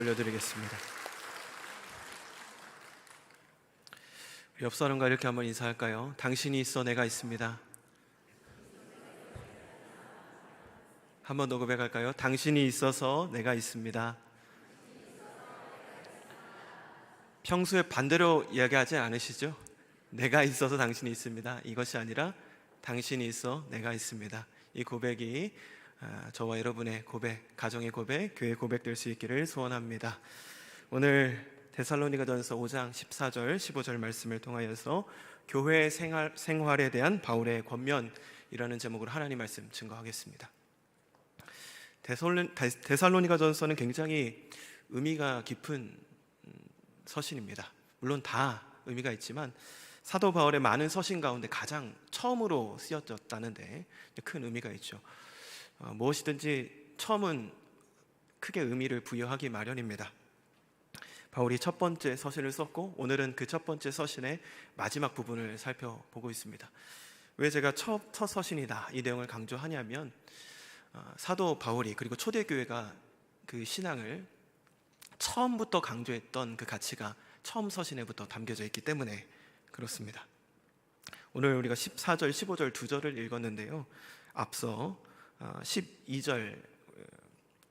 올려드리겠습니다. 옆 사람과 이렇게 한번 인사할까요? 당신이 있어 내가 있습니다. 한 번 더 고백할까요? 당신이 있어서 내가 있습니다. 평소에 반대로 이야기하지 않으시죠? 내가 있어서 당신이 있습니다. 이것이 아니라 당신이 있어 내가 있습니다. 이 고백이 저와 여러분의 고백, 가정의 고백, 교회 고백 될 수 있기를 소원합니다. 오늘 데살로니가전서 5장 14절, 15절 말씀을 통하여서 교회 생활에 대한 바울의 권면이라는 제목으로 하나님 말씀 증거하겠습니다. 데살로니가전서는 굉장히 의미가 깊은 서신입니다. 물론 다 의미가 있지만 사도 바울의 많은 서신 가운데 가장 처음으로 쓰여졌다는데 큰 의미가 있죠. 무엇이든지 처음은 크게 의미를 부여하기 마련입니다. 바울이 첫 번째 서신을 썼고 오늘은 그 첫 번째 서신의 마지막 부분을 살펴보고 있습니다. 왜 제가 첫 서신이다 이 내용을 강조하냐면 사도 바울이 그리고 초대교회가 그 신앙을 처음부터 강조했던 그 가치가 처음 서신에부터 담겨져 있기 때문에 그렇습니다. 오늘 우리가 14절, 15절 두 절을 읽었는데요. 앞서 12절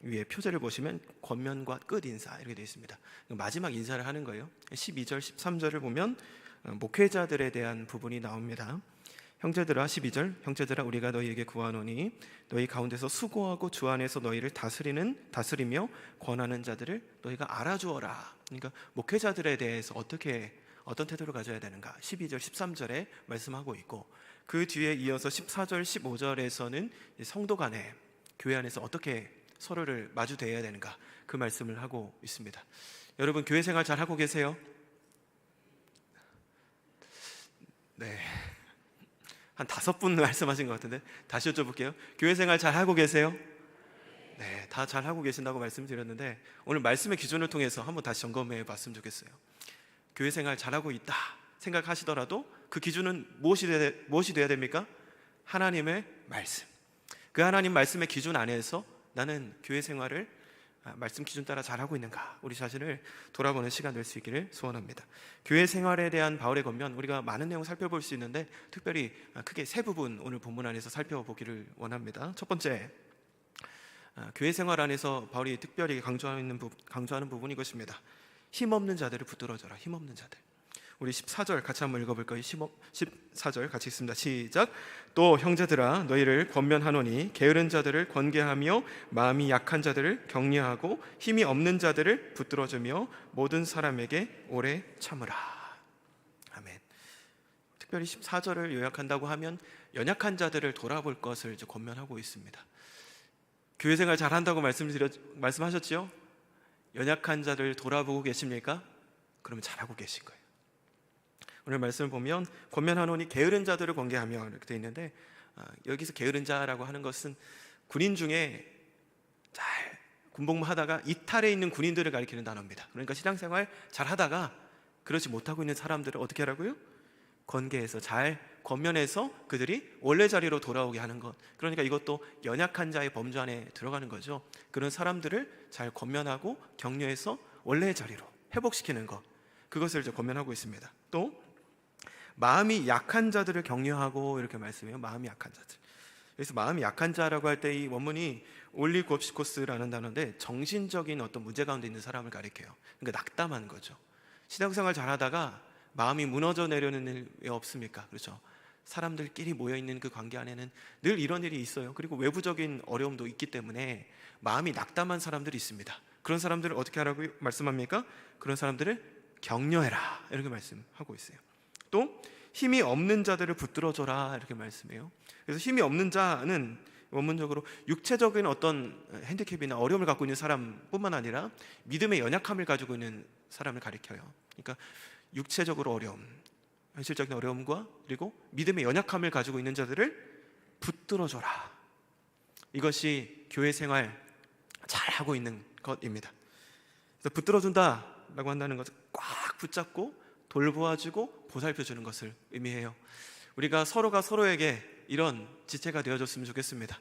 위에 표제를 보시면 권면과 끝 인사 이렇게 되어 있습니다. 마지막 인사를 하는 거예요. 12절, 13절을 보면 목회자들에 대한 부분이 나옵니다. 형제들아, 12절, 형제들아 우리가 너희에게 구하노니 너희 가운데서 수고하고 주 안에서 너희를 다스리며 권하는 자들을 너희가 알아주어라. 그러니까 목회자들에 대해서 어떤 태도를 가져야 되는가 12절, 13절에 말씀하고 있고 그 뒤에 이어서 14절, 15절에서는 성도 간에 교회 안에서 어떻게 서로를 마주 대해야 되는가 그 말씀을 하고 있습니다. 여러분 교회 생활 잘 하고 계세요? 네, 한 5분 말씀하신 것 같은데 다시 여쭤볼게요. 교회 생활 잘 하고 계세요? 네, 다 잘 하고 계신다고 말씀드렸는데 오늘 말씀의 기준을 통해서 한번 다시 점검해 봤으면 좋겠어요. 교회 생활 잘하고 있다 생각하시더라도 그 기준은 무엇이 돼야 됩니까? 하나님의 말씀. 그 하나님 말씀의 기준 안에서 나는 교회 생활을 말씀 기준 따라 잘하고 있는가 우리 자신을 돌아보는 시간 될 수 있기를 소원합니다. 교회 생활에 대한 바울의 권면 우리가 많은 내용 살펴볼 수 있는데 특별히 크게 세 부분 오늘 본문 안에서 살펴보기를 원합니다. 첫 번째, 교회 생활 안에서 바울이 특별히 강조하는 부분이 이것입니다. 힘없는 자들을 붙들어줘라. 힘없는 자들. 우리 14절 같이 한번 읽어볼까요? 14절 같이 읽습니다. 시작. 또 형제들아 너희를 권면하노니 게으른 자들을 권계하며 마음이 약한 자들을 격려하고 힘이 없는 자들을 붙들어주며 모든 사람에게 오래 참으라. 아멘. 특별히 14절을 요약한다고 하면 연약한 자들을 돌아볼 것을 이제 권면하고 있습니다. 교회 생활 잘한다고 말씀하셨죠? 연약한 자를 돌아보고 계십니까? 그러면 잘하고 계신 거예요. 오늘 말씀을 보면 권면하노니 게으른 자들을 권계하며 이렇게 되어 있는데 여기서 게으른 자라고 하는 것은 군인 중에 잘 군복무하다가 이탈해 있는 군인들을 가리키는 단어입니다. 그러니까 신앙생활 잘 하다가 그렇지 못하고 있는 사람들을 어떻게 하라고요? 권계해서 잘 권면해서 그들이 원래 자리로 돌아오게 하는 것. 그러니까 이것도 연약한 자의 범주 안에 들어가는 거죠. 그런 사람들을 잘 권면하고 격려해서 원래의 자리로 회복시키는 것, 그것을 이제 권면하고 있습니다. 또 마음이 약한 자들을 격려하고 이렇게 말씀해요. 마음이 약한 자들. 그래서 마음이 약한 자라고 할 때 이 원문이 올리고프시코스라는 단어인데 정신적인 어떤 문제 가운데 있는 사람을 가리켜요. 그러니까 낙담한 거죠. 신앙생활 잘하다가 마음이 무너져 내려는 일 왜 없습니까? 그렇죠. 사람들끼리 모여있는 그 관계 안에는 늘 이런 일이 있어요. 그리고 외부적인 어려움도 있기 때문에 마음이 낙담한 사람들이 있습니다. 그런 사람들을 어떻게 하라고 말씀합니까? 그런 사람들을 격려해라 이렇게 말씀하고 있어요. 또 힘이 없는 자들을 붙들어줘라 이렇게 말씀해요. 그래서 힘이 없는 자는 원문적으로 육체적인 어떤 핸디캡이나 어려움을 갖고 있는 사람뿐만 아니라 믿음의 연약함을 가지고 있는 사람을 가리켜요. 그러니까 육체적으로 어려움, 현실적인 어려움과 그리고 믿음의 연약함을 가지고 있는 자들을 붙들어줘라. 이것이 교회 생활 잘하고 있는 것입니다. 그래서 붙들어준다라고 한다는 것은 꽉 붙잡고 돌보아주고 보살펴주는 것을 의미해요. 우리가 서로가 서로에게 이런 지체가 되어줬으면 좋겠습니다.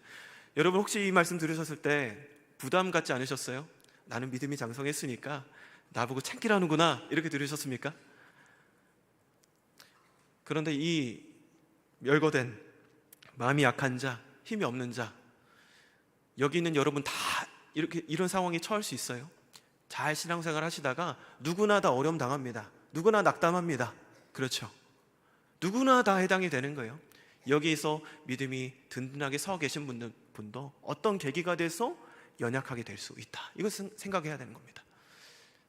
여러분 혹시 이 말씀 들으셨을 때 부담 갖지 않으셨어요? 나는 믿음이 장성했으니까 나보고 챙기라는구나, 이렇게 들으셨습니까? 그런데 이 멸거된 마음이 약한 자, 힘이 없는 자, 여기 있는 여러분 다 이런 상황에 처할 수 있어요. 잘 신앙생활 하시다가 누구나 다 어려움 당합니다. 누구나 낙담합니다. 그렇죠? 누구나 다 해당이 되는 거예요. 여기서 믿음이 든든하게 서 계신 분도 어떤 계기가 돼서 연약하게 될 수 있다, 이것은 생각해야 되는 겁니다.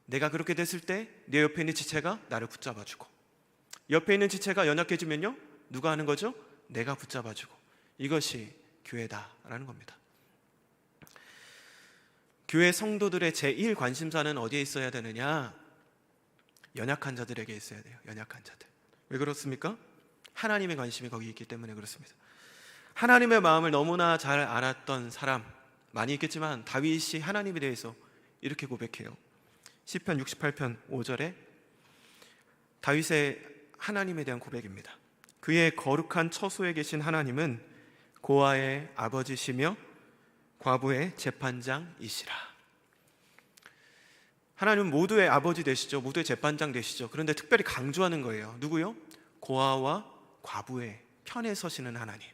내가 그렇게 됐을 때 내 옆에 있는 지체가 나를 붙잡아주고, 옆에 있는 지체가 연약해지면요, 누가 하는 거죠? 내가 붙잡아주고. 이것이 교회다라는 겁니다. 교회 성도들의 제1 관심사는 어디에 있어야 되느냐? 연약한 자들에게 있어야 돼요. 연약한 자들. 왜 그렇습니까? 하나님의 관심이 거기 있기 때문에 그렇습니다. 하나님의 마음을 너무나 잘 알았던 사람 많이 있겠지만, 다윗이 하나님에 대해서 이렇게 고백해요. 시편 68편 5절에 다윗의 하나님에 대한 고백입니다. 그의 거룩한 처소에 계신 하나님은 고아의 아버지시며 과부의 재판장이시라. 하나님은 모두의 아버지 되시죠. 모두의 재판장 되시죠. 그런데 특별히 강조하는 거예요. 누구요? 고아와 과부의 편에 서시는 하나님.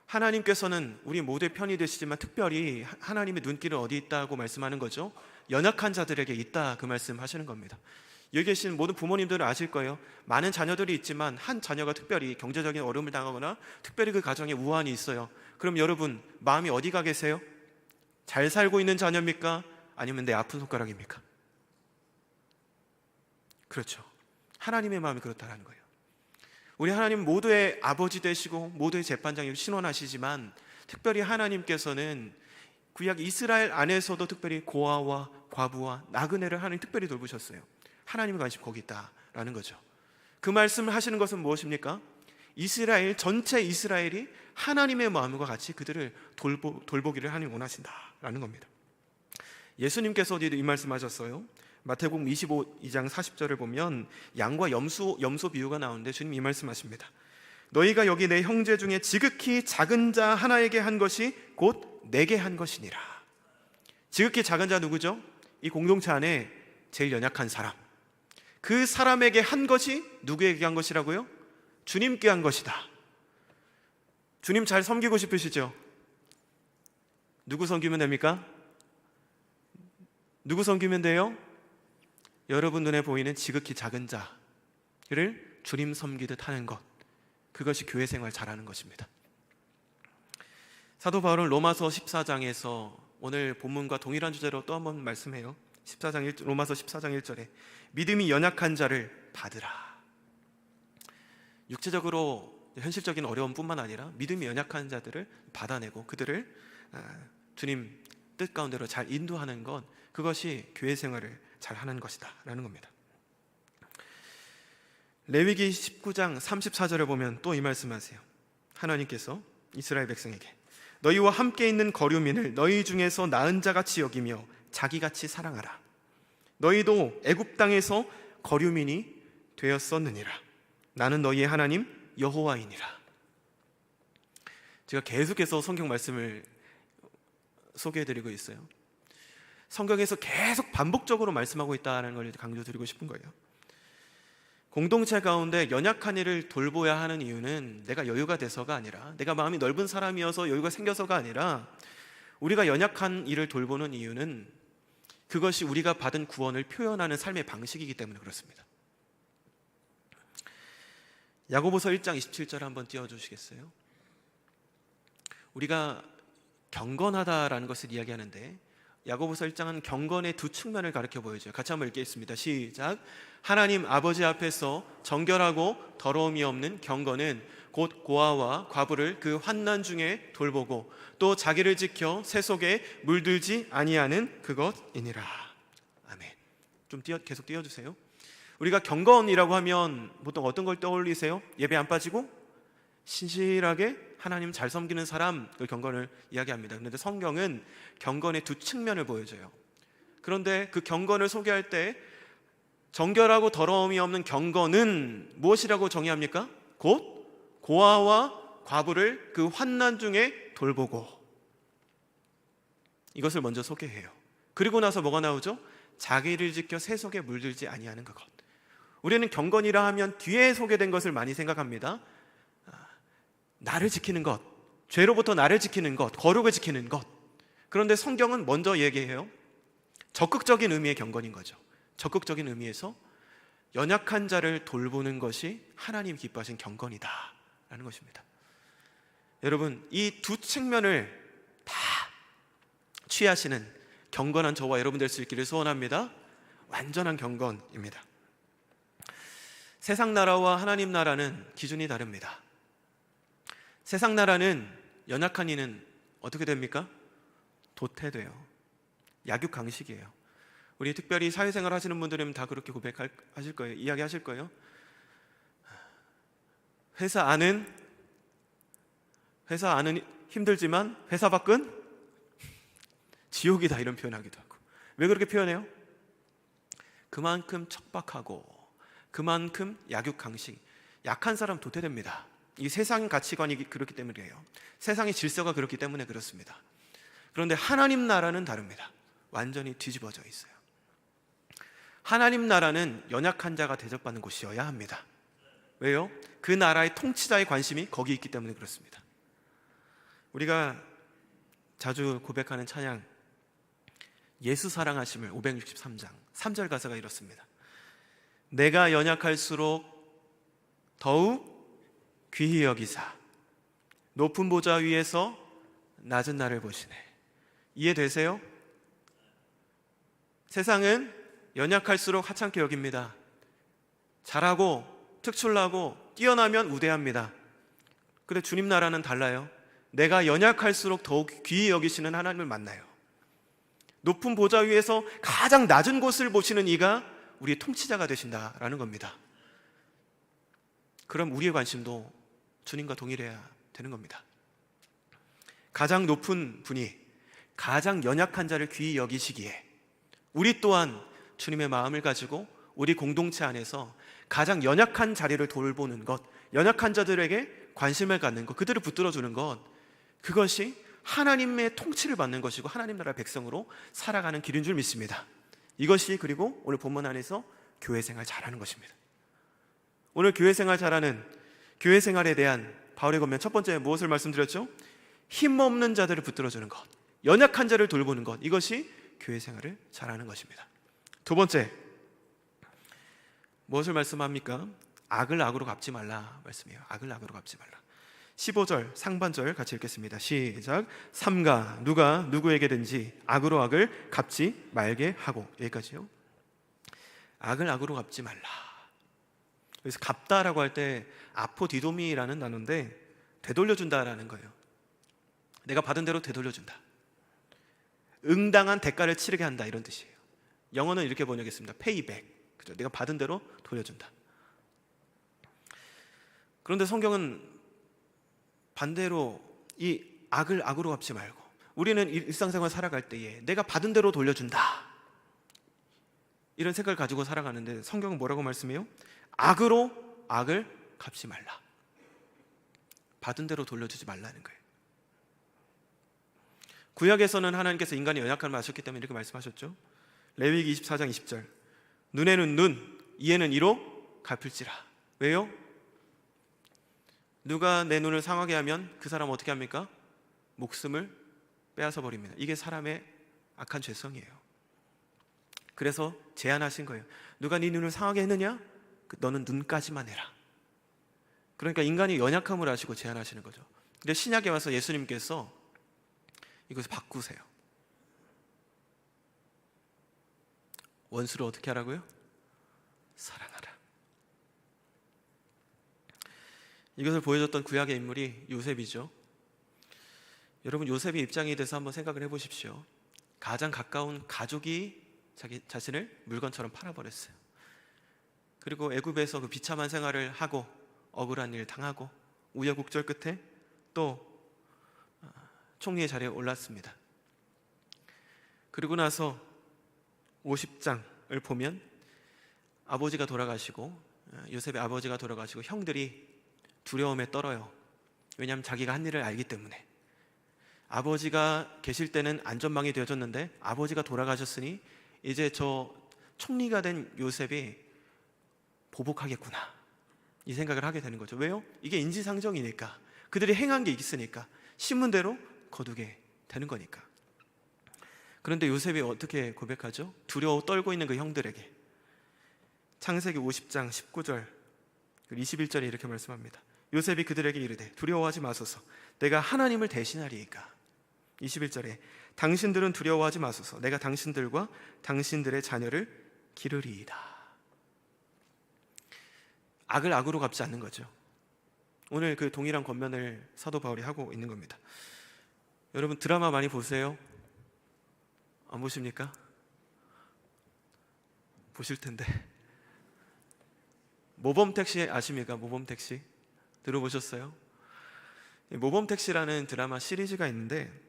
하나님께서는 우리 모두의 편이 되시지만 특별히 하나님의 눈길은 어디 있다고 말씀하는 거죠? 연약한 자들에게 있다, 그 말씀 하시는 겁니다. 여기 계신 모든 부모님들은 아실 거예요. 많은 자녀들이 있지만 한 자녀가 특별히 경제적인 어려움을 당하거나 특별히 그 가정에 우환이 있어요. 그럼 여러분 마음이 어디 가 계세요? 잘 살고 있는 자녀입니까? 아니면 내 아픈 손가락입니까? 그렇죠. 하나님의 마음이 그렇다는 거예요. 우리 하나님 모두의 아버지 되시고 모두의 재판장이고 신원하시지만, 특별히 하나님께서는 구약 이스라엘 안에서도 특별히 고아와 과부와 나그네를 하나님 특별히 돌보셨어요. 하나님의 관심 거기 있다라는 거죠. 그 말씀을 하시는 것은 무엇입니까? 이스라엘, 전체 이스라엘이 하나님의 마음과 같이 그들을 돌보기를 하나님 원하신다라는 겁니다. 예수님께서 어디도 이 말씀하셨어요. 마태복음 25장 40절을 보면 양과 염소 비유가 나오는데 주님 이 말씀하십니다. 너희가 여기 내 형제 중에 지극히 작은 자 하나에게 한 것이 곧 내게 한 것이니라. 지극히 작은 자 누구죠? 이 공동체 안에 제일 연약한 사람. 그 사람에게 한 것이 누구에게 한 것이라고요? 주님께 한 것이다. 주님 잘 섬기고 싶으시죠? 누구 섬기면 됩니까? 누구 섬기면 돼요? 여러분 눈에 보이는 지극히 작은 자를 주님 섬기듯 하는 것, 그것이 교회 생활 잘하는 것입니다. 사도 바울은 로마서 14장에서 오늘 본문과 동일한 주제로 또 한번 말씀해요. 로마서 14장 1절에 믿음이 연약한 자를 받으라. 육체적으로 현실적인 어려움뿐만 아니라 믿음이 연약한 자들을 받아내고 그들을 주님 뜻 가운데로 잘 인도하는 것, 그것이 교회 생활을 잘하는 것이다 라는 겁니다. 레위기 19장 34절을 보면 또 이 말씀하세요. 하나님께서 이스라엘 백성에게 너희와 함께 있는 거류민을 너희 중에서 나은 자같이 여기며 자기같이 사랑하라. 너희도 애굽 땅에서 거류민이 되었었느니라. 나는 너희의 하나님 여호와이니라. 제가 계속해서 성경 말씀을 소개해드리고 있어요. 성경에서 계속 반복적으로 말씀하고 있다는 걸 강조드리고 싶은 거예요. 공동체 가운데 연약한 이를 돌보야 하는 이유는 내가 여유가 돼서가 아니라, 내가 마음이 넓은 사람이어서 여유가 생겨서가 아니라, 우리가 연약한 이를 돌보는 이유는 그것이 우리가 받은 구원을 표현하는 삶의 방식이기 때문에 그렇습니다. 야고보서 1장 27절 한번 띄워주시겠어요? 우리가 경건하다라는 것을 이야기하는데 야고보서 1장은 경건의 두 측면을 가르쳐 보여줘요. 같이 한번 읽겠습니다. 시작. 하나님 아버지 앞에서 정결하고 더러움이 없는 경건은 곧 고아와 과부를 그 환난 중에 돌보고 또 자기를 지켜 새 속에 물들지 아니하는 그것이니라. 아멘. 좀 계속 띄워주세요. 우리가 경건이라고 하면 보통 어떤 걸 떠올리세요? 예배 안 빠지고 신실하게 하나님 잘 섬기는 사람, 그 경건을 이야기합니다. 그런데 성경은 경건의 두 측면을 보여줘요. 그런데 그 경건을 소개할 때 정결하고 더러움이 없는 경건은 무엇이라고 정의합니까? 곧 고아와 과부를 그 환난 중에 돌보고, 이것을 먼저 소개해요. 그리고 나서 뭐가 나오죠? 자기를 지켜 새 속에 물들지 아니하는 그것. 우리는 경건이라 하면 뒤에 소개된 것을 많이 생각합니다. 나를 지키는 것, 죄로부터 나를 지키는 것, 거룩을 지키는 것. 그런데 성경은 먼저 얘기해요. 적극적인 의미의 경건인 거죠. 적극적인 의미에서 연약한 자를 돌보는 것이 하나님 기뻐하신 경건이다 라는 것입니다. 여러분, 이 두 측면을 다 취하시는 경건한 저와 여러분 될 수 있기를 소원합니다. 완전한 경건입니다. 세상 나라와 하나님 나라는 기준이 다릅니다. 세상 나라는 연약한 이는 어떻게 됩니까? 도태돼요. 약육강식이에요. 우리 특별히 사회생활 하시는 분들은 다 그렇게 고백하실 거예요. 이야기하실 거예요. 회사 안은 힘들지만 회사 밖은 지옥이다, 이런 표현하기도 하고. 왜 그렇게 표현해요? 그만큼 척박하고 그만큼 약육강식, 약한 사람 도태됩니다. 이 세상 가치관이 그렇기 때문이에요. 세상의 질서가 그렇기 때문에 그렇습니다. 그런데 하나님 나라는 다릅니다. 완전히 뒤집어져 있어요. 하나님 나라는 연약한 자가 대접받는 곳이어야 합니다. 왜요? 그 나라의 통치자의 관심이 거기 있기 때문에 그렇습니다. 우리가 자주 고백하는 찬양, 예수 사랑하심을 563장 3절 가사가 이렇습니다. 내가 연약할수록 더욱 귀히 여기사 높은 보좌 위에서 낮은 나를 보시네. 이해되세요? 세상은 연약할수록 하찮게 여깁니다. 잘하고 특출나고 뛰어나면 우대합니다. 근데 주님 나라는 달라요. 내가 연약할수록 더욱 귀히 여기시는 하나님을 만나요. 높은 보좌 위에서 가장 낮은 곳을 보시는 이가 우리의 통치자가 되신다라는 겁니다. 그럼 우리의 관심도 주님과 동일해야 되는 겁니다. 가장 높은 분이 가장 연약한 자를 귀히 여기시기에 우리 또한 주님의 마음을 가지고 우리 공동체 안에서 가장 연약한 자리를 돌보는 것, 연약한 자들에게 관심을 갖는 것, 그들을 붙들어주는 것, 그것이 하나님의 통치를 받는 것이고 하나님 나라 백성으로 살아가는 길인 줄 믿습니다. 이것이 그리고 오늘 본문 안에서 교회 생활 잘하는 것입니다. 오늘 교회 생활 잘하는, 교회 생활에 대한 바울의 권면 첫 번째 무엇을 말씀드렸죠? 힘없는 자들을 붙들어주는 것, 연약한 자를 돌보는 것, 이것이 교회 생활을 잘하는 것입니다. 두 번째, 무엇을 말씀합니까? 악을 악으로 갚지 말라 말씀이에요. 악을 악으로 갚지 말라. 15절 상반절 같이 읽겠습니다. 시작. 삼가 누가 누구에게든지 악으로 악을 갚지 말게 하고. 여기까지요. 악을 악으로 갚지 말라. 그래서 갚다라고 할 때 아포디도미라는 단어인데 되돌려준다라는 거예요. 내가 받은 대로 되돌려준다. 응당한 대가를 치르게 한다, 이런 뜻이에요. 영어는 이렇게 번역했습니다. 페이백. 그죠? 내가 받은 대로 돌려준다. 그런데 성경은 반대로 이 악을 악으로 갚지 말고, 우리는 일상생활 살아갈 때에 내가 받은 대로 돌려준다, 이런 생각을 가지고 살아가는데 성경은 뭐라고 말씀해요? 악으로 악을 갚지 말라. 받은 대로 돌려주지 말라는 거예요. 구약에서는 하나님께서 인간의 연약함을 아셨기 때문에 이렇게 말씀하셨죠. 레위기 24장 20절. 눈에는 눈, 이에는 이로 갚을지라. 왜요? 누가 내 눈을 상하게 하면 그 사람 어떻게 합니까? 목숨을 빼앗아 버립니다. 이게 사람의 악한 죄성이에요. 그래서 제안하신 거예요. 누가 네 눈을 상하게 했느냐? 너는 눈까지만 해라. 그러니까 인간이 연약함을 아시고 제안하시는 거죠. 근데 신약에 와서 예수님께서 이것을 바꾸세요. 원수를 어떻게 하라고요? 사랑하라. 이것을 보여줬던 구약의 인물이 요셉이죠. 여러분, 요셉의 입장에 대해서 한번 생각을 해보십시오. 가장 가까운 가족이 자기 자신을 물건처럼 팔아버렸어요. 그리고 애굽에서 그 비참한 생활을 하고 억울한 일을 당하고 우여곡절 끝에 또 총리의 자리에 올랐습니다. 그리고 나서 50장을 보면 아버지가 돌아가시고, 요셉의 아버지가 돌아가시고 형들이 두려움에 떨어요. 왜냐하면 자기가 한 일을 알기 때문에. 아버지가 계실 때는 안전망이 되어졌는데 아버지가 돌아가셨으니 이제 저 총리가 된 요셉이 보복하겠구나, 이 생각을 하게 되는 거죠. 왜요? 이게 인지상정이니까, 그들이 행한 게 있으니까 신문대로 거두게 되는 거니까. 그런데 요셉이 어떻게 고백하죠? 두려워 떨고 있는 그 형들에게. 창세기 50장 19절 21절에 이렇게 말씀합니다. 요셉이 그들에게 이르되 두려워하지 마소서, 내가 하나님을 대신하리이까. 21절에 당신들은 두려워하지 마소서, 내가 당신들과 당신들의 자녀를 기르리이다. 악을 악으로 갚지 않는 거죠. 오늘 그 동일한 권면을 사도 바울이 하고 있는 겁니다. 여러분 드라마 많이 보세요? 안 보십니까? 보실 텐데. 모범택시 아십니까? 모범택시 들어보셨어요? 모범택시라는 드라마 시리즈가 있는데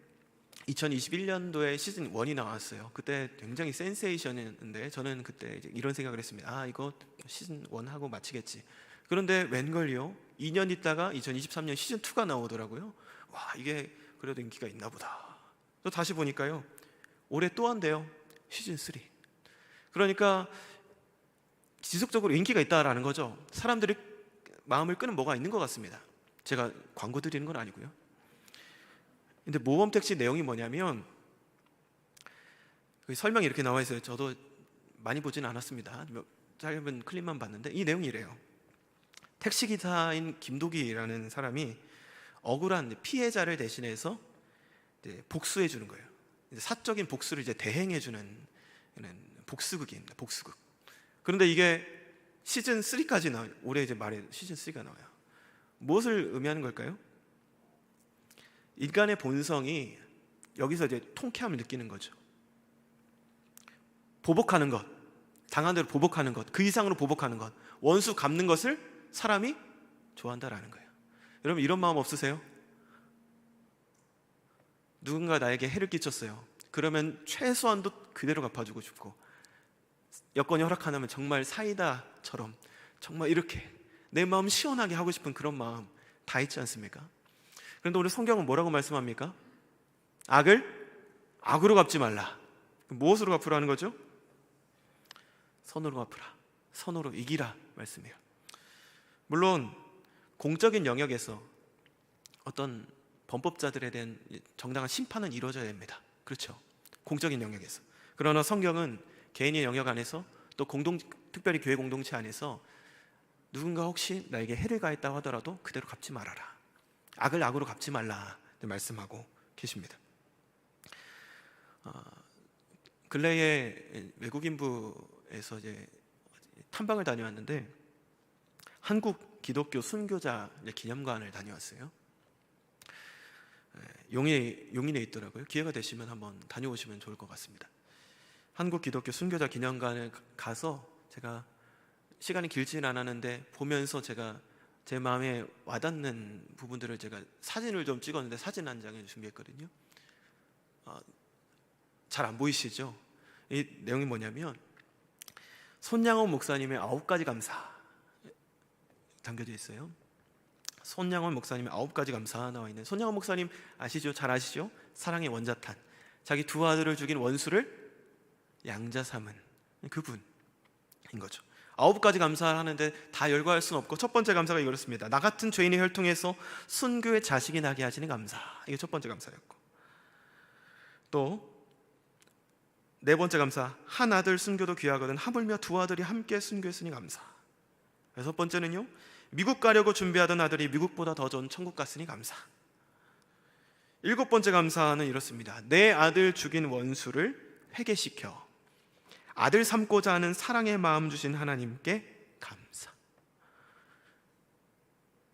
2021년도에 시즌 1이 나왔어요. 그때 굉장히 센세이션이었는데 저는 그때 이제 이런 생각을 했습니다. 아, 이거 시즌 1 하고 마치겠지. 그런데 웬걸요, 2년 있다가 2023년 시즌 2가 나오더라고요. 와, 이게 그래도 인기가 있나 보다. 또 다시 보니까요, 올해 또 한대요, 시즌 3. 그러니까 지속적으로 인기가 있다라는 거죠. 사람들이 마음을 끄는 뭐가 있는 것 같습니다. 제가 광고 드리는 건 아니고요. 근데 모범택시 내용이 뭐냐면, 설명이 이렇게 나와 있어요. 저도 많이 보지는 않았습니다. 짧은 클립만 봤는데 이 내용이 이래요. 택시기사인 김도기라는 사람이 억울한 피해자를 대신해서 복수해 주는 거예요. 사적인 복수를 이제 대행해 주는 복수극입니다. 복수극. 그런데 이게 시즌 3까지 나와요. 올해 이제 말에 시즌 3가 나와요. 무엇을 의미하는 걸까요? 인간의 본성이 여기서 이제 통쾌함을 느끼는 거죠. 보복하는 것, 당한 대로 보복하는 것, 그 이상으로 보복하는 것, 원수 갚는 것을 사람이 좋아한다라는 거예요. 여러분 이런 마음 없으세요? 누군가 나에게 해를 끼쳤어요. 그러면 최소한도 그대로 갚아주고 싶고, 여건이 허락하면 정말 사이다처럼 정말 이렇게 내 마음 시원하게 하고 싶은 그런 마음 다 있지 않습니까? 그런데 오늘 성경은 뭐라고 말씀합니까? 악을 악으로 갚지 말라. 무엇으로 갚으라는 거죠? 선으로 갚으라, 선으로 이기라 말씀이에요. 물론 공적인 영역에서 어떤 범법자들에 대한 정당한 심판은 이루어져야 됩니다. 그렇죠? 공적인 영역에서. 그러나 성경은 개인의 영역 안에서 또 특별히 교회 공동체 안에서 누군가 혹시 나에게 해를 가했다고 하더라도 그대로 갚지 말아라, 악을 악으로 갚지 말라 말씀하고 계십니다. 근래에 외국인부에서 이제 탐방을 다녀왔는데 한국 기독교 순교자 기념관을 다녀왔어요. 용인에 있더라고요. 기회가 되시면 한번 다녀오시면 좋을 것 같습니다. 한국 기독교 순교자 기념관에 가서 제가 시간이 길지는 않았는데 보면서 제가 제 마음에 와닿는 부분들을 제가 사진을 좀 찍었는데 사진 한 장을 준비했거든요. 잘 안 보이시죠? 이 내용이 뭐냐면 손양원 목사님의 9가지 감사 담겨져 있어요. 손양원 목사님의 9가지 감사 나와 있는. 손양원 목사님 아시죠? 잘 아시죠? 사랑의 원자탄, 자기 두 아들을 죽인 원수를 양자 삼은 그분인 거죠. 9가지 감사를 하는데 다 열거할 수는 없고 첫 번째 감사가 이렇습니다. 나 같은 죄인의 혈통에서 순교의 자식이 나게 하시는 감사. 이게 첫 번째 감사였고, 또 네 번째 감사, 한 아들 순교도 귀하거든 하물며 두 아들이 함께 순교했으니 감사. 여섯 번째는요, 미국 가려고 준비하던 아들이 미국보다 더 좋은 천국 갔으니 감사. 일곱 번째 감사는 이렇습니다. 내 아들 죽인 원수를 회개시켜 아들 삼고자 하는 사랑의 마음 주신 하나님께 감사.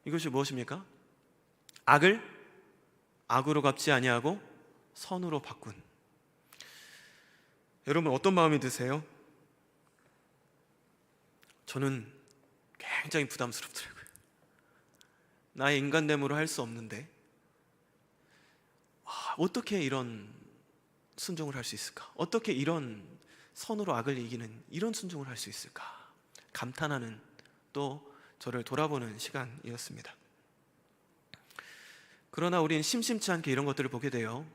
이것이 무엇입니까? 악을 악으로 갚지 아니하고 선으로 바꾼. 여러분 어떤 마음이 드세요? 저는 굉장히 부담스럽더라고요. 나의 인간됨으로 할 수 없는데 어떻게 이런 순종을 할 수 있을까? 어떻게 이런 선으로 악을 이기는 이런 순종을 할 수 있을까? 감탄하는, 또 저를 돌아보는 시간이었습니다. 그러나 우리는 심심치 않게 이런 것들을 보게 돼요.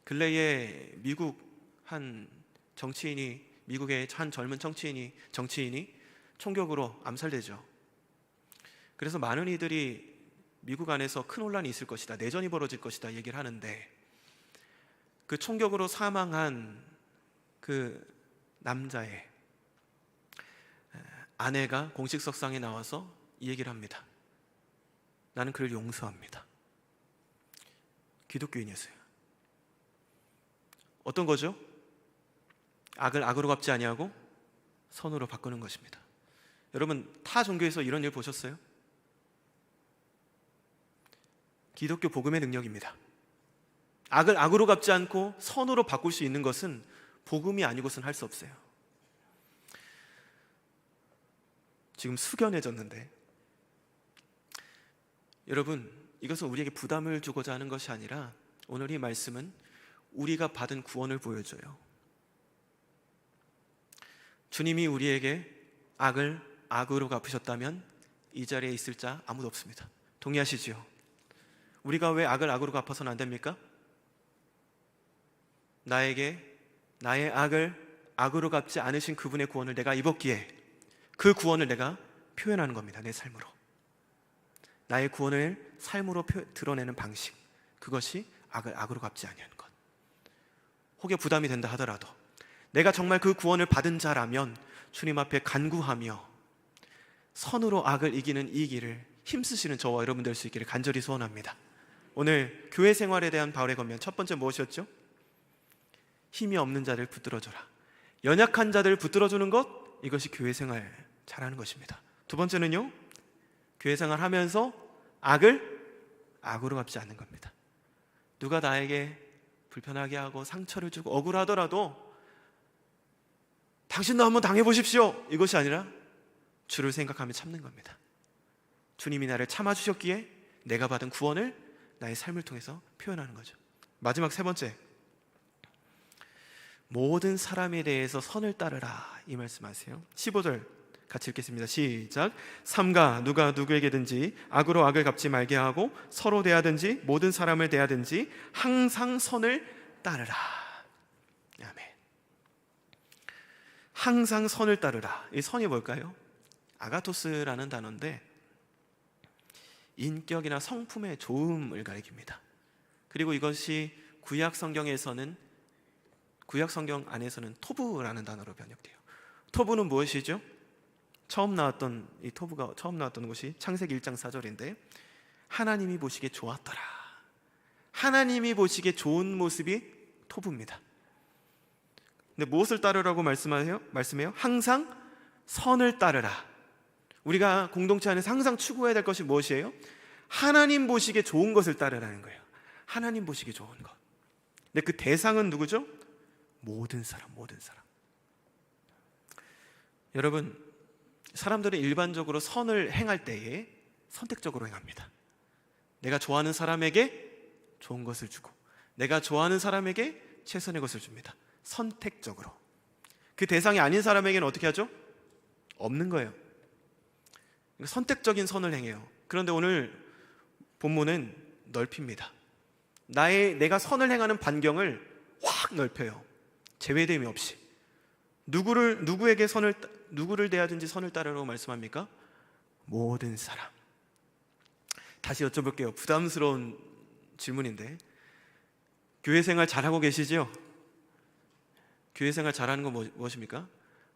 근래에 미국 한 정치인이, 미국의 한 젊은 정치인이 총격으로 암살되죠. 그래서 많은 이들이 미국 안에서 큰 혼란이 있을 것이다, 내전이 벌어질 것이다 얘기를 하는데, 그 총격으로 사망한 그 남자의 아내가 공식석상에 나와서 이 얘기를 합니다. 나는 그를 용서합니다. 기독교인이었어요. 어떤 거죠? 악을 악으로 갚지 아니하고 선으로 바꾸는 것입니다. 여러분, 타 종교에서 이런 일 보셨어요? 기독교 복음의 능력입니다. 악을 악으로 갚지 않고 선으로 바꿀 수 있는 것은 복음이 아니고선 할 수 없어요. 지금 숙연해졌는데, 여러분, 이것은 우리에게 부담을 주고자 하는 것이 아니라 오늘 이 말씀은 우리가 받은 구원을 보여줘요. 주님이 우리에게 악을 악으로 갚으셨다면 이 자리에 있을 자 아무도 없습니다. 동의하시지요? 우리가 왜 악을 악으로 갚아서는 안 됩니까? 나에게 나의 악을 악으로 갚지 않으신 그분의 구원을 내가 입었기에 그 구원을 내가 표현하는 겁니다. 내 삶으로. 나의 구원을 삶으로 드러내는 방식, 그것이 악을 악으로 갚지 아니하는 것. 혹여 부담이 된다 하더라도 내가 정말 그 구원을 받은 자라면 주님 앞에 간구하며 선으로 악을 이기는 이 길을 힘쓰시는 저와 여러분 될 수 있기를 간절히 소원합니다. 오늘 교회 생활에 대한 바울의 권면, 첫 번째 무엇이었죠? 힘이 없는 자를 붙들어줘라. 연약한 자들을 붙들어주는 것, 이것이 교회 생활 잘하는 것입니다. 두 번째는요, 교회 생활 하면서 악을 악으로 갚지 않는 겁니다. 누가 나에게 불편하게 하고 상처를 주고 억울하더라도 당신도 한번 당해보십시오, 이것이 아니라 주를 생각하며 참는 겁니다. 주님이 나를 참아주셨기에 내가 받은 구원을 나의 삶을 통해서 표현하는 거죠. 마지막 세 번째, 모든 사람에 대해서 선을 따르라, 이 말씀하세요. 15절 같이 읽겠습니다. 시작. 삼가 누가 누구에게든지 악으로 악을 갚지 말게 하고 서로 대하든지 모든 사람을 대하든지 항상 선을 따르라. 아멘. 항상 선을 따르라. 이 선이 뭘까요? 아가토스라는 단어인데 인격이나 성품의 좋음을 가리킵니다. 그리고 이것이 구약 성경에서는, 구약 성경 안에서는 토부라는 단어로 번역돼요. 토부는 무엇이죠? 이 토부가 처음 나왔던 곳이 창세기 1장 4절인데 하나님이 보시기에 좋았더라. 하나님이 보시기에 좋은 모습이 토부입니다. 근데 무엇을 따르라고 말씀해요? 항상 선을 따르라. 우리가 공동체 안에서 항상 추구해야 될 것이 무엇이에요? 하나님 보시기에 좋은 것을 따르라는 거예요. 하나님 보시기에 좋은 것. 근데 그 대상은 누구죠? 모든 사람. 여러분, 사람들은 일반적으로 선을 행할 때에 선택적으로 행합니다. 내가 좋아하는 사람에게 좋은 것을 주고 내가 좋아하는 사람에게 최선의 것을 줍니다. 선택적으로. 그 대상이 아닌 사람에게는 어떻게 하죠? 없는 거예요. 선택적인 선을 행해요. 그런데 오늘 본문은 넓힙니다. 내가 선을 행하는 반경을 확 넓혀요. 제외됨이 없이. 누구를 대하든지 선을 따르라고 말씀합니까? 모든 사람. 다시 여쭤볼게요. 부담스러운 질문인데 교회 생활 잘하고 계시죠? 교회 생활 잘하는 건 무엇입니까?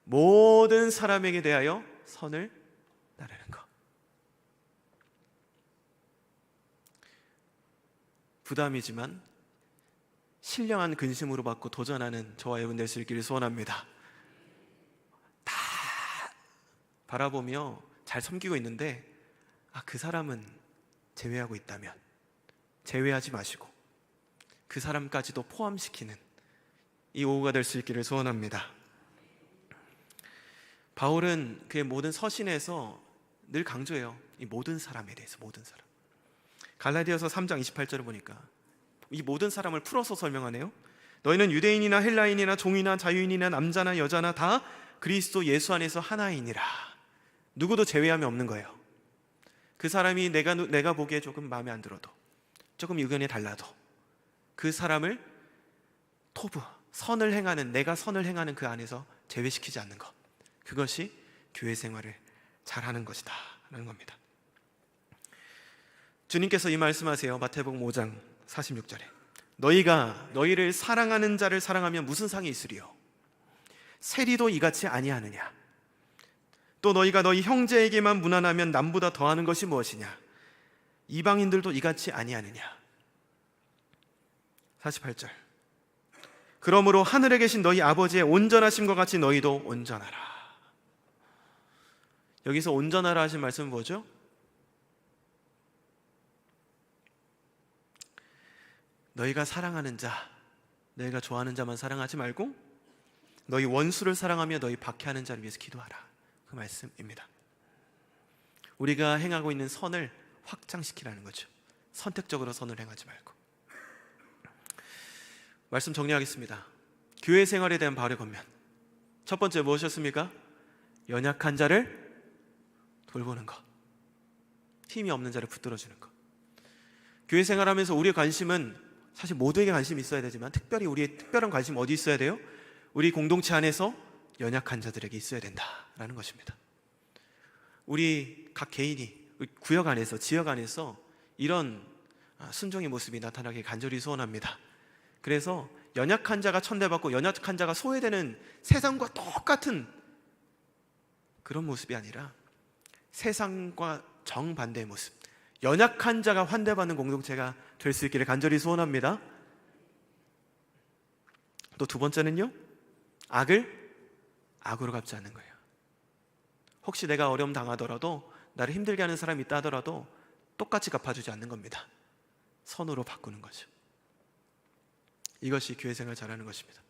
모든 사람에게 대하여 선을 따르는 것. 부담이지만 신령한 근심으로 받고 도전하는 저와 여러분 될 수 있기를 소원합니다. 다 바라보며 잘 섬기고 있는데 그 사람은 제외하고 있다면 제외하지 마시고 그 사람까지도 포함시키는 이 오후가 될 수 있기를 소원합니다. 바울은 그의 모든 서신에서 늘 강조해요. 이 모든 사람에 대해서, 모든 사람. 갈라디아서 3장 28절을 보니까 이 모든 사람을 풀어서 설명하네요. 너희는 유대인이나 헬라인이나 종이나 자유인이나 남자나 여자나 다 그리스도 예수 안에서 하나이니라. 누구도 제외함이 없는 거예요. 그 사람이 내가 보기에 조금 마음에 안 들어도 조금 의견이 달라도 그 사람을 토부, 선을 행하는, 내가 선을 행하는 그 안에서 제외시키지 않는 것, 그것이 교회 생활을 잘하는 것이다 라는 겁니다. 주님께서 이 말씀하세요. 마태복음 5장 46절에 너희가 너희를 사랑하는 자를 사랑하면 무슨 상이 있으리요? 세리도 이같이 아니하느냐? 또 너희가 너희 형제에게만 무난하면 남보다 더하는 것이 무엇이냐? 이방인들도 이같이 아니하느냐? 48절 그러므로 하늘에 계신 너희 아버지의 온전하심과 같이 너희도 온전하라. 여기서 온전하라 하신 말씀은 뭐죠? 너희가 사랑하는 자, 너희가 좋아하는 자만 사랑하지 말고 너희 원수를 사랑하며 너희 박해하는 자를 위해서 기도하라, 그 말씀입니다. 우리가 행하고 있는 선을 확장시키라는 거죠. 선택적으로 선을 행하지 말고. 말씀 정리하겠습니다. 교회 생활에 대한 바울의 권면, 첫 번째 무엇이었습니까? 연약한 자를 돌보는 것, 힘이 없는 자를 붙들어주는 것. 교회 생활하면서 우리의 관심은 사실 모두에게 관심이 있어야 되지만 특별히 우리의 특별한 관심 어디 있어야 돼요? 우리 공동체 안에서 연약한 자들에게 있어야 된다라는 것입니다. 우리 각 개인이 구역 안에서, 지역 안에서 이런 순종의 모습이 나타나길 간절히 소원합니다. 그래서 연약한 자가 천대받고 연약한 자가 소외되는 세상과 똑같은 그런 모습이 아니라 세상과 정반대의 모습, 연약한 자가 환대받는 공동체가 될 수 있기를 간절히 소원합니다. 또 두 번째는요, 악을 악으로 갚지 않는 거예요. 혹시 내가 어려움 당하더라도, 나를 힘들게 하는 사람이 있다 하더라도 똑같이 갚아주지 않는 겁니다. 선으로 바꾸는 거죠. 이것이 교회 생활 잘하는 것입니다.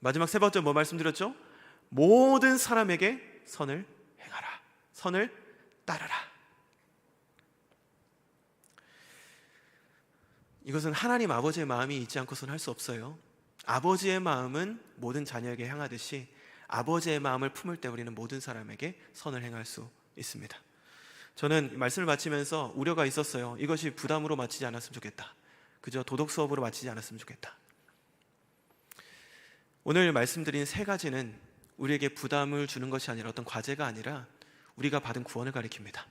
마지막 세 번째 뭐 말씀드렸죠? 모든 사람에게 선을 행하라, 선을 따르라. 이것은 하나님 아버지의 마음이 있지 않고서는 할 수 없어요. 아버지의 마음은 모든 자녀에게 향하듯이 아버지의 마음을 품을 때 우리는 모든 사람에게 선을 행할 수 있습니다. 저는 말씀을 마치면서 우려가 있었어요. 이것이 부담으로 마치지 않았으면 좋겠다. 그저 도덕 수업으로 마치지 않았으면 좋겠다. 오늘 말씀드린 세 가지는 우리에게 부담을 주는 것이 아니라, 어떤 과제가 아니라 우리가 받은 구원을 가리킵니다.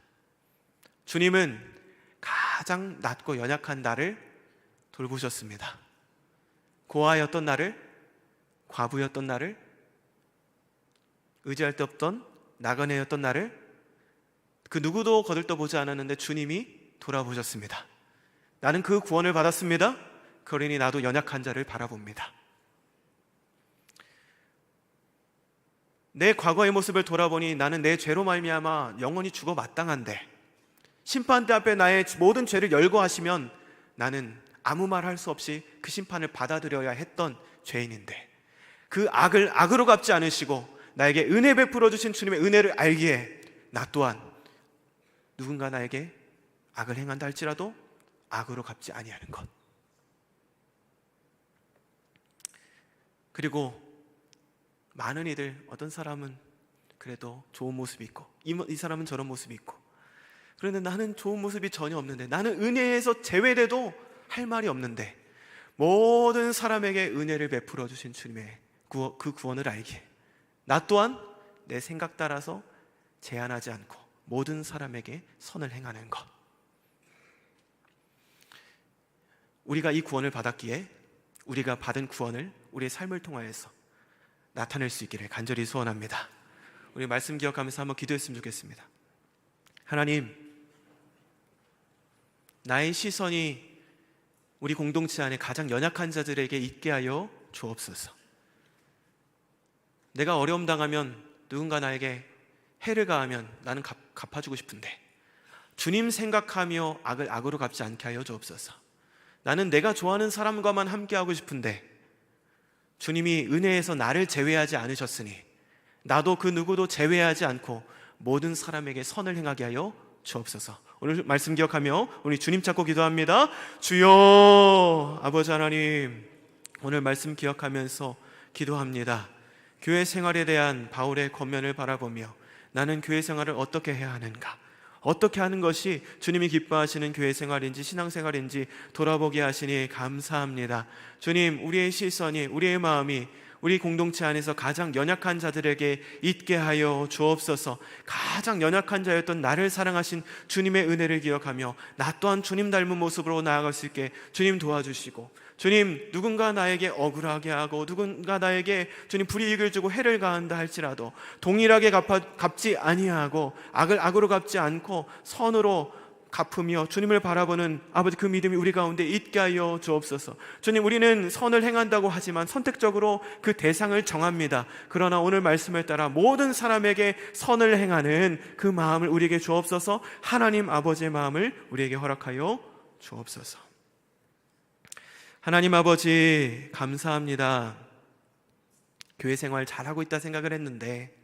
주님은 가장 낮고 연약한 나를 돌보셨습니다. 고아였던 나를, 과부였던 나를, 의지할 데 없던 나그네였던 나를 그 누구도 거들떠보지 않았는데 주님이 돌아보셨습니다. 나는 그 구원을 받았습니다. 그러니 나도 연약한 자를 바라봅니다. 내 과거의 모습을 돌아보니 나는 내 죄로 말미암아 영원히 죽어 마땅한데, 심판대 앞에 나의 모든 죄를 열거하시면 나는 아무 말 할 수 없이 그 심판을 받아들여야 했던 죄인인데, 그 악을 악으로 갚지 않으시고 나에게 은혜 베풀어 주신 주님의 은혜를 알기에 나 또한 누군가 나에게 악을 행한다 할지라도 악으로 갚지 아니하는 것. 그리고 많은 이들, 어떤 사람은 그래도 좋은 모습이 있고 이 사람은 저런 모습이 있고, 그런데 나는 좋은 모습이 전혀 없는데, 나는 은혜에서 제외돼도 할 말이 없는데, 모든 사람에게 은혜를 베풀어 주신 주님의 그 구원을 알기에 나 또한 내 생각 따라서 제한하지 않고 모든 사람에게 선을 행하는 것. 우리가 이 구원을 받았기에 우리가 받은 구원을 우리의 삶을 통하여서 나타낼 수 있기를 간절히 소원합니다. 우리 말씀 기억하면서 한번 기도했으면 좋겠습니다. 하나님, 나의 시선이 우리 공동체 안에 가장 연약한 자들에게 있게 하여 주옵소서. 내가 어려움 당하면, 누군가 나에게 해를 가하면 나는 갚아주고 싶은데 주님 생각하며 악을 악으로 갚지 않게 하여 주옵소서. 나는 내가 좋아하는 사람과만 함께하고 싶은데 주님이 은혜에서 나를 제외하지 않으셨으니 나도 그 누구도 제외하지 않고 모든 사람에게 선을 행하게 하여 주옵소서. 오늘 말씀 기억하며 우리 주님 찾고 기도합니다. 주여, 아버지 하나님, 오늘 말씀 기억하면서 기도합니다. 교회 생활에 대한 바울의 권면을 바라보며 나는 교회 생활을 어떻게 해야 하는가, 어떻게 하는 것이 주님이 기뻐하시는 교회 생활인지 신앙생활인지 돌아보게 하시니 감사합니다. 주님, 우리의 시선이, 우리의 마음이 우리 공동체 안에서 가장 연약한 자들에게 있게 하여 주옵소서. 가장 연약한 자였던 나를 사랑하신 주님의 은혜를 기억하며 나 또한 주님 닮은 모습으로 나아갈 수 있게 주님 도와주시고, 주님, 누군가 나에게 억울하게 하고 누군가 나에게 주님 불이익을 주고 해를 가한다 할지라도 동일하게 갚지 아니하고 악을 악으로 갚지 않고 선으로 갚으며 주님을 바라보는 아버지, 그 믿음이 우리 가운데 있게 하여 주옵소서. 주님, 우리는 선을 행한다고 하지만 선택적으로 그 대상을 정합니다. 그러나 오늘 말씀을 따라 모든 사람에게 선을 행하는 그 마음을 우리에게 주옵소서. 하나님 아버지의 마음을 우리에게 허락하여 주옵소서. 하나님 아버지, 감사합니다. 교회 생활 잘하고 있다 생각을 했는데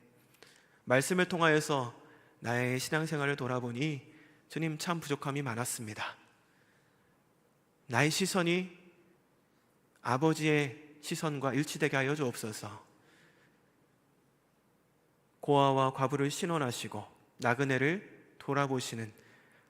말씀을 통하여서 나의 신앙생활을 돌아보니 주님, 참 부족함이 많았습니다. 나의 시선이 아버지의 시선과 일치되게 하여 주옵소서. 고아와 과부를 신원하시고 나그네를 돌아보시는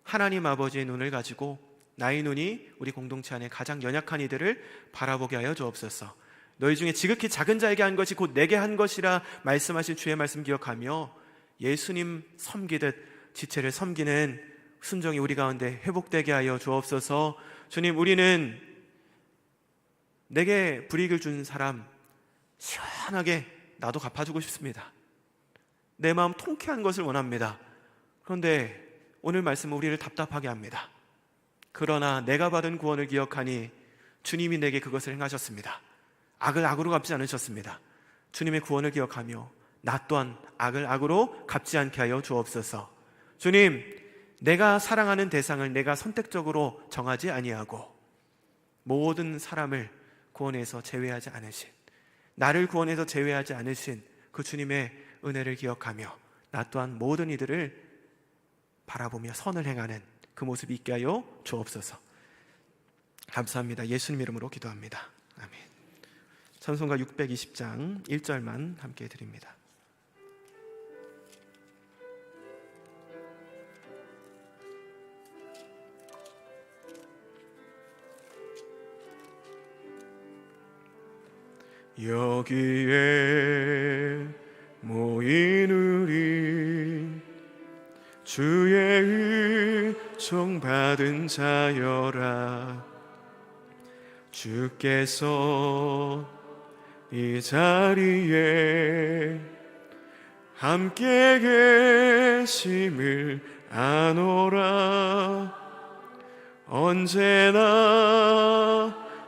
하나님 아버지의 눈을 가지고 나의 눈이 우리 공동체 안에 가장 연약한 이들을 바라보게 하여 주옵소서. 너희 중에 지극히 작은 자에게 한 것이 곧 내게 한 것이라 말씀하신 주의 말씀 기억하며 예수님 섬기듯 지체를 섬기는 순종이 우리 가운데 회복되게 하여 주옵소서. 주님, 우리는 내게 불이익을 준 사람 시원하게 나도 갚아주고 싶습니다. 내 마음 통쾌한 것을 원합니다. 그런데 오늘 말씀은 우리를 답답하게 합니다. 그러나 내가 받은 구원을 기억하니 주님이 내게 그것을 행하셨습니다. 악을 악으로 갚지 않으셨습니다. 주님의 구원을 기억하며 나 또한 악을 악으로 갚지 않게 하여 주옵소서. 주님, 내가 사랑하는 대상을 내가 선택적으로 정하지 아니하고 모든 사람을 구원해서 제외하지 않으신, 나를 구원해서 제외하지 않으신 그 주님의 은혜를 기억하며 나 또한 모든 이들을 바라보며 선을 행하는 그 모습이 있게 하여 주옵소서. 감사합니다. 예수님 이름으로 기도합니다. 아멘. 찬송가 620장 1절만 함께 드립니다. 여기에 모인 우리 주의 은총 받은 자여라. 주께서 이 자리에 함께 계심을 아노라. 언제나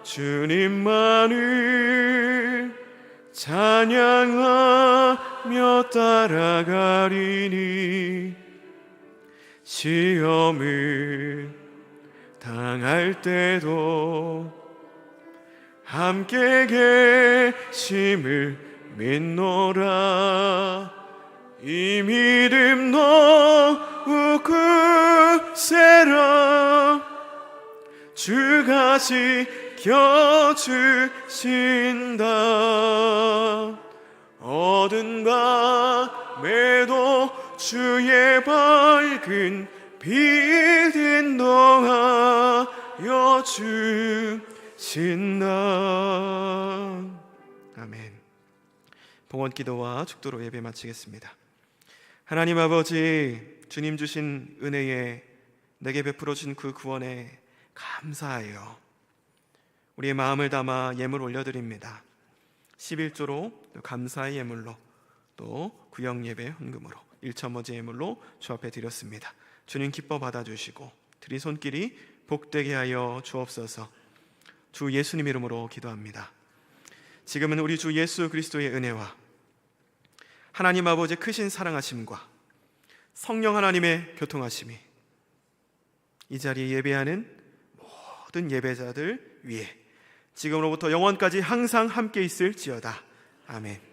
주님만을 찬양하며 따라가리니 시험을 당할 때도 함께 계심을 믿노라. 이 믿음 더욱 굳세라. 주가 지켜주신다. 어두운 밤에도 주의 밝은 빛 인도하여 주신다. 아멘. 봉헌기도와 축도로 예배 마치겠습니다. 하나님 아버지, 주님 주신 은혜에 내게 베풀어 주신 그 구원에 감사하여 우리의 마음을 담아 예물 올려드립니다. 11조로 감사의 예물로 또 구역예배 헌금으로 일천머지 예물로 주 앞에 드렸습니다. 주님 기뻐 받아주시고 드린 손길이 복되게 하여 주옵소서. 주 예수님 이름으로 기도합니다. 지금은 우리 주 예수 그리스도의 은혜와 하나님 아버지의 크신 사랑하심과 성령 하나님의 교통하심이 이 자리에 예배하는 모든 예배자들 위에 지금으로부터 영원까지 항상 함께 있을지어다. 아멘.